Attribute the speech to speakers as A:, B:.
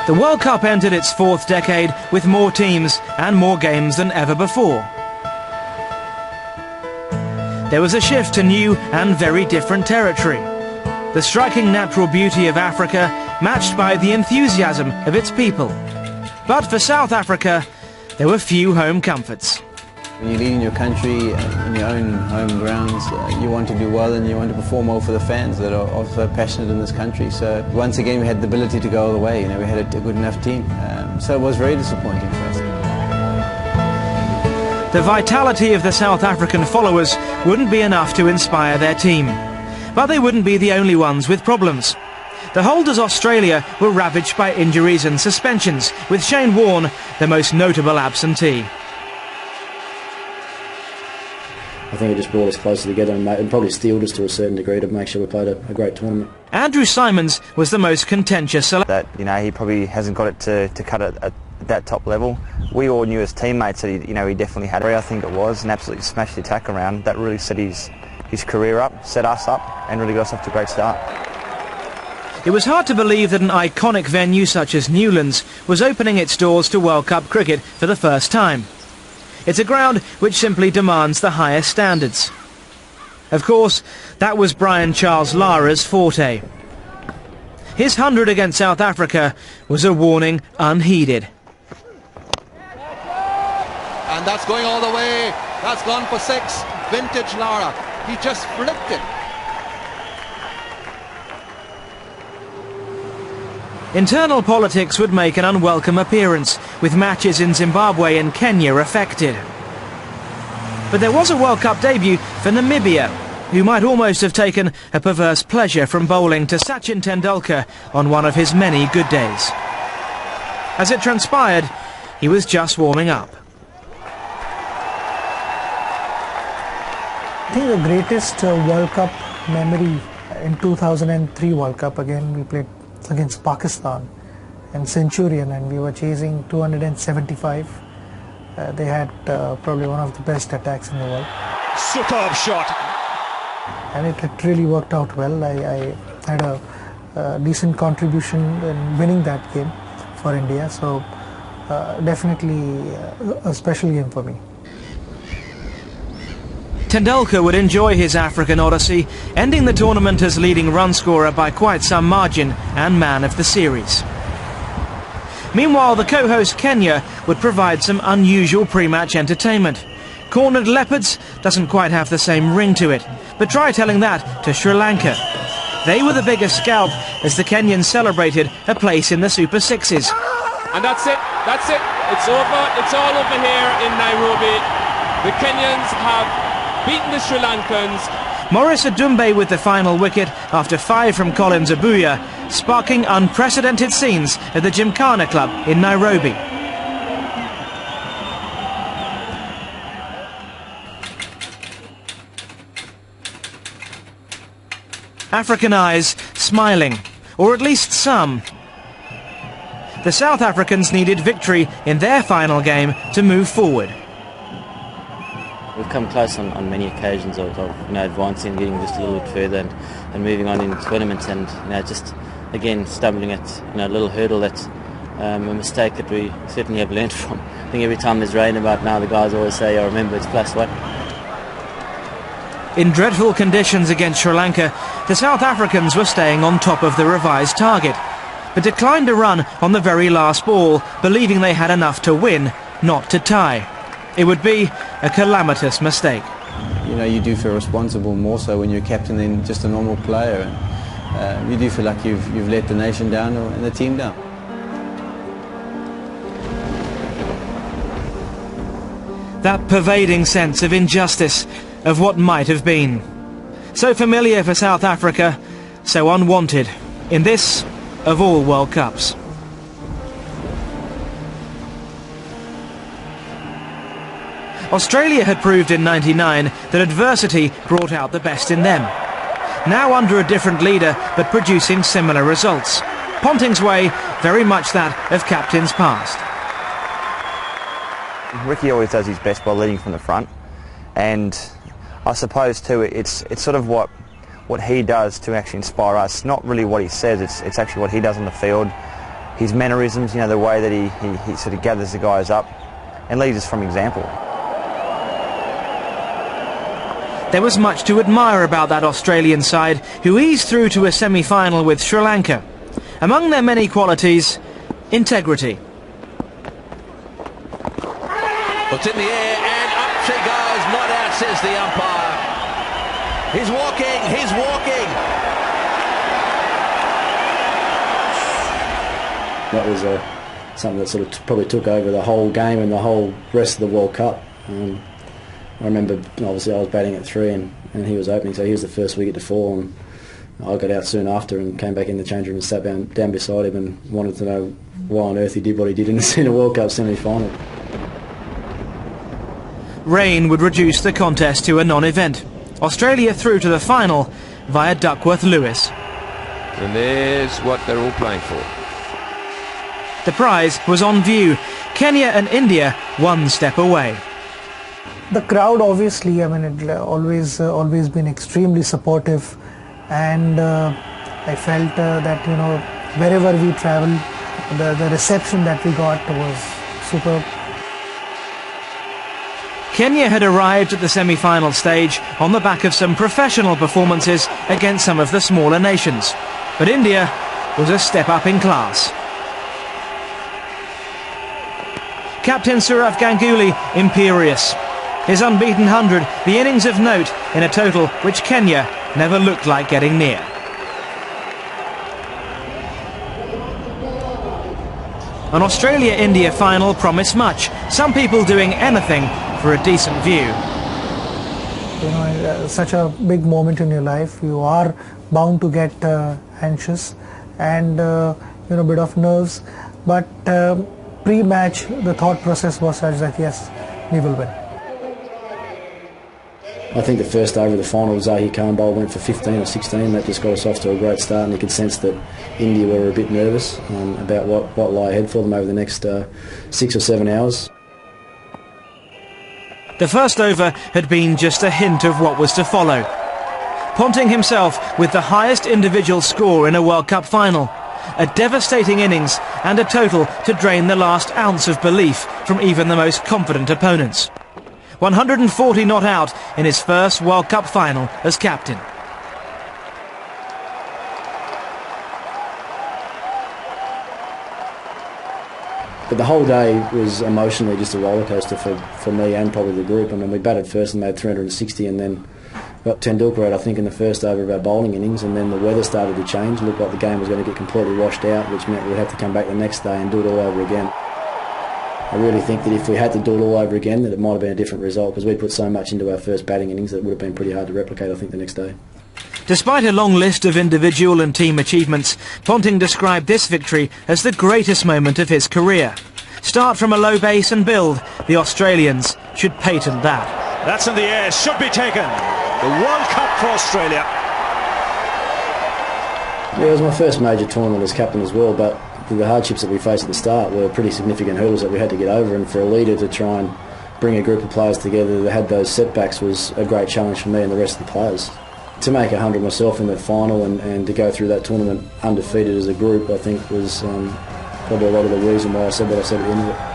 A: The World Cup entered its fourth decade with more teams and more games than ever before. There was a shift to new and very different territory. The striking natural beauty of Africa matched by the enthusiasm of its people. But for South Africa, there were few home comforts.
B: When you lead in your country, in your own home grounds, you want to do well and you want to perform well for the fans that are also passionate in this country. So once again we had the ability to go all the way. We had a good enough team. So it was very disappointing for us.
A: The vitality of the South African followers wouldn't be enough to inspire their team. But they wouldn't be the only ones with problems. The holders Australia were ravaged by injuries and suspensions, with Shane Warne the most notable absentee.
C: I think it just brought us closer together and probably steeled us to a certain degree to make sure we played a great tournament.
A: Andrew Symonds was the most contentious selection.
D: That he probably hasn't got it to cut it at that top level. We all knew as teammates that he definitely had it. I think it was and absolutely smashed the attack around. That really set his career up, set us up, and really got us off to a great start.
A: It was hard to believe that an iconic venue such as Newlands was opening its doors to World Cup cricket for the first time. It's a ground which simply demands the highest standards. Of course, that was Brian Charles Lara's forte. His 100 against South Africa was a warning unheeded.
E: And that's going all the way. That's gone for 6. Vintage Lara. He just flipped it.
A: Internal politics would make an unwelcome appearance, with matches in Zimbabwe and Kenya affected. But there was a World Cup debut for Namibia, who might almost have taken a perverse pleasure from bowling to Sachin Tendulkar on one of his many good days. As it transpired, he was just warming up.
F: I think the greatest World Cup memory in 2003 World Cup, again we played against Pakistan and Centurion, and we were chasing 275. They had probably one of the best attacks in the world.
G: Superb shot.
F: And it really worked out well. I had a decent contribution in winning that game for India, so definitely a special game for me.
A: Tendulkar would enjoy his African odyssey, ending the tournament as leading run scorer by quite some margin and man of the series. Meanwhile, the co-host Kenya would provide some unusual pre-match entertainment. Cornered Leopards doesn't quite have the same ring to it, but try telling that to Sri Lanka. They were the biggest scalp as the Kenyans celebrated a place in the Super Sixes.
H: And that's it, it's over, it's all over here in Nairobi. The Kenyans have beaten the Sri Lankans.
A: Maurice Adumbe with the final wicket after 5 from Collins Abuya, sparking unprecedented scenes at the Gymkhana Club in Nairobi. African eyes smiling, or at least some. The South Africans needed victory in their final game to move forward.
C: We've come close on many occasions of advancing and getting just a little bit further and moving on in the tournament, and just again stumbling at a little hurdle that's a mistake that we certainly have learned from. I think every time there's rain about now, the guys always say, "Oh, remember it's +1."
A: In dreadful conditions against Sri Lanka, the South Africans were staying on top of the revised target, but declined a run on the very last ball, believing they had enough to win, not to tie. It would be a calamitous mistake.
B: You do feel responsible more so when you're captain than just a normal player. And, you do feel like you've let the nation down and the team down.
A: That pervading sense of injustice, of what might have been. So familiar for South Africa, so unwanted in this of all World Cups. Australia had proved in '99 that adversity brought out the best in them. Now under a different leader, but producing similar results. Ponting's way, very much that of captains past.
D: Ricky always does his best by leading from the front, and I suppose too it's sort of what he does to actually inspire us. Not really what he says, it's actually what he does on the field. his mannerisms, you know, the way that he sort of gathers the guys up and leads us from example.
A: There was much to admire about that Australian side, who eased through to a semi-final with Sri Lanka. Among their many qualities, integrity.
E: It's in the air and up she goes. Not out, says the umpire. He's walking, he's walking.
G: That was something that sort of probably took over the whole game and the whole rest of the World Cup. I remember, obviously I was batting at 3 and he was opening, so he was the first wicket to fall, and I got out soon after and came back in the change room and sat down beside him and wanted to know why on earth he did what he did in the World Cup semi-final.
A: Rain would reduce the contest to a non-event. Australia through to the final via Duckworth-Lewis.
H: And there's what they're all playing for.
A: The prize was on view. Kenya and India one step away.
F: The crowd, obviously, I mean, it always been extremely supportive, and I felt that, you know, wherever we travelled, the reception that we got was superb.
A: Kenya had arrived at the semi-final stage on the back of some professional performances against some of the smaller nations, but India was a step up in class. Captain Sourav Ganguly imperious. His unbeaten 100, the innings of note in a total which Kenya never looked like getting near. An Australia-India final promised much, some people doing anything for a decent view.
F: You know, such a big moment in your life, you are bound to get anxious and you know, a bit of nerves, but pre-match the thought process was such that yes, we will win.
G: I think the first over of the final, Zahir Khan bowl went for 15 or 16. That just got us off to a great start, and you could sense that India were a bit nervous about what lay ahead for them over the next 6 or 7 hours.
A: The first over had been just a hint of what was to follow. Ponting himself with the highest individual score in a World Cup final. A devastating innings and a total to drain the last ounce of belief from even the most confident opponents. 140 not out in his first World Cup final as captain.
G: But the whole day was emotionally just a rollercoaster for me and probably the group. I mean, we batted first and made 360, and then got Tendulkar out, I think, in the first over of our bowling innings, and then the weather started to change. It looked like the game was going to get completely washed out, which meant we'd have to come back the next day and do it all over again. I really think that if we had to do it all over again, that it might have been a different result, because we put so much into our first batting innings that it would have been pretty hard to replicate, I think, the next day.
A: Despite a long list of individual and team achievements, Ponting described this victory as the greatest moment of his career. Start from a low base and build. The Australians should patent that.
I: That's in the air, should be taken. The World Cup for Australia.
G: Yeah, it was my first major tournament as captain as well, but the hardships that we faced at the start were pretty significant hurdles that we had to get over, and for a leader to try and bring a group of players together that had those setbacks was a great challenge for me and the rest of the players. To make 100 myself in the final and to go through that tournament undefeated as a group, I think was probably a lot of the reason why I said what I said at the end of it.